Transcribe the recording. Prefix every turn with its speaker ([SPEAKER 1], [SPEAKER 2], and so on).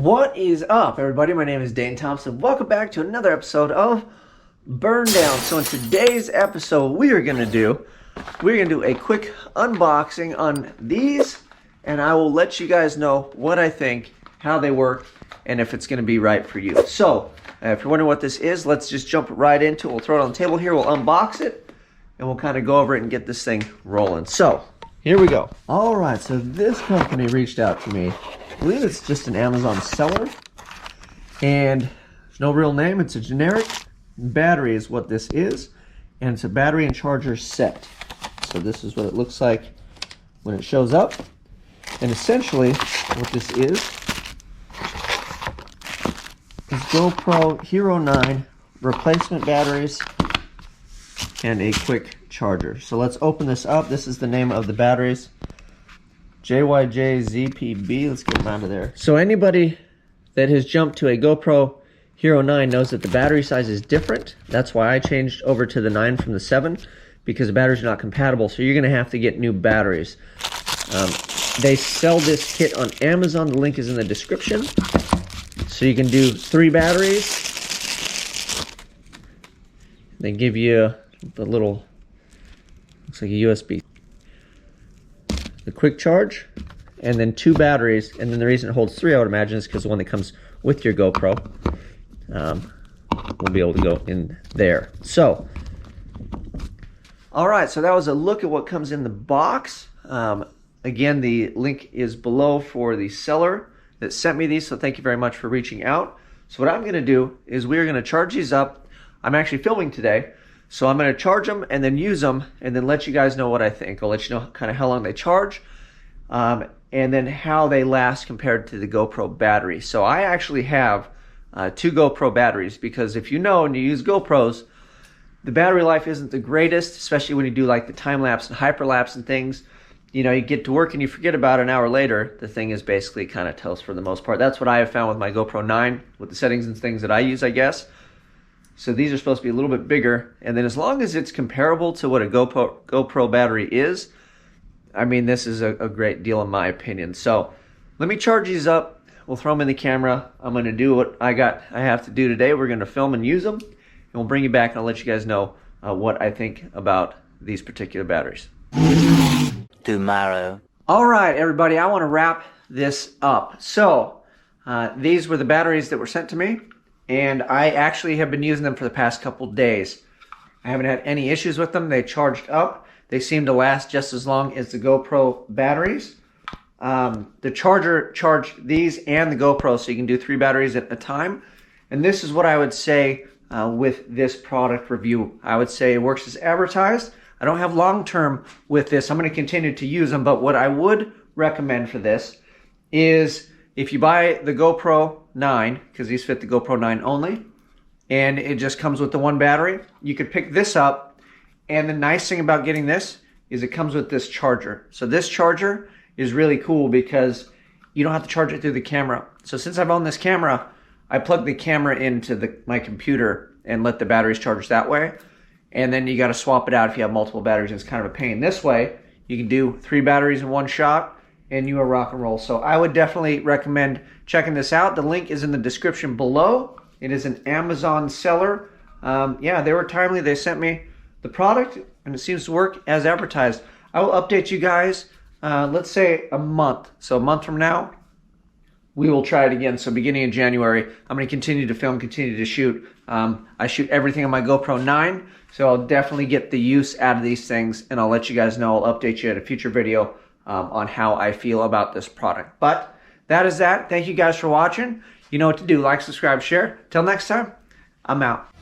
[SPEAKER 1] What is up, everybody? My name is Dane Thompson. Welcome back to another episode of BurnDown. So in today's episode, we're gonna do a quick unboxing on these, and I will let you guys know what I think, how they work, and if it's gonna be right for you. So if you're wondering what this is, let's just jump right into it. We'll throw it on the table here, we'll unbox it, and we'll kind of go over it and get this thing rolling. So here we go. All right, so this company reached out to me. I believe it's just an Amazon seller, and there's no real name. It's a generic. Batterie is what this is, and it's a battery and charger set. So this is what it looks like when it shows up, and essentially what this is GoPro Hero 9 replacement batteries and a quick charger. So let's open this up. This is the name of the batteries. JYJZPB, let's get them out of there. So anybody that has jumped to a GoPro Hero 9 knows that the battery size is different. That's why I changed over to the 9 from the 7, because the batteries are not compatible, so you're gonna have to get new batteries. They sell this kit on Amazon, the link is in the description. So you can do 3 batteries. They give you the little, looks like a USB. The quick charge, and then 2 batteries, and then the reason it holds 3, I would imagine, is because the one that comes with your GoPro will be able to go in there. So, all right, so that was a look at what comes in the box. Again, the link is below for the seller that sent me these, so thank you very much for reaching out. So what I'm going to do is we're going to charge these up. I'm actually filming today, so I'm going to charge them and then use them and then let you guys know what I think. I'll let you know kind of how long they charge and then how they last compared to the GoPro battery. So I actually have 2 GoPro batteries, because if you know and you use GoPros, the battery life isn't the greatest, especially when you do like the time lapse and hyperlapse and things. You know, you get to work and you forget about an hour later, the thing is basically kind of toast for the most part. That's what I have found with my GoPro 9, with the settings and things that I use, I guess. So these are supposed to be a little bit bigger, and then as long as it's comparable to what a GoPro battery is, I mean, this is a great deal in my opinion. So let me charge these up. We'll throw them in the camera. I'm going to do what I have to do today. We're going to film and use them, and we'll bring you back and I'll let you guys know what I think about these particular batteries.
[SPEAKER 2] Tomorrow.
[SPEAKER 1] All right, everybody, I want to wrap this up. So these were the batteries that were sent to me, and I actually have been using them for the past couple days. I haven't had any issues with them. They charged up. They seem to last just as long as the GoPro batteries. The charger charged these and the GoPro, so you can do 3 batteries at a time. And this is what I would say with this product review. I would say it works as advertised. I don't have long-term with this. I'm going to continue to use them, but what I would recommend for this is if you buy the GoPro 9, because these fit the GoPro 9 only, and it just comes with the 1 battery, you could pick this up, and the nice thing about getting this is it comes with this charger. So this charger is really cool because you don't have to charge it through the camera. So since I've owned this camera, I plug the camera into my computer and let the batteries charge that way. And then you got to swap it out if you have multiple batteries. It's kind of a pain. This way, you can do 3 batteries in one shot, and you are rock and roll. So I would definitely recommend checking this out. The link is in the description below. It is an Amazon seller. Yeah, they were timely. They sent me the product, and it seems to work as advertised. I will update you guys, let's say a month. So a month from now, we will try it again. So beginning of January, I'm going to continue to film, continue to shoot. I shoot everything on my GoPro 9, so I'll definitely get the use out of these things, and I'll let you guys know. I'll update you at a future video on how I feel about this product. But that is that. Thank you guys for watching. You know what to do. Like, subscribe, share. Till next time, I'm out.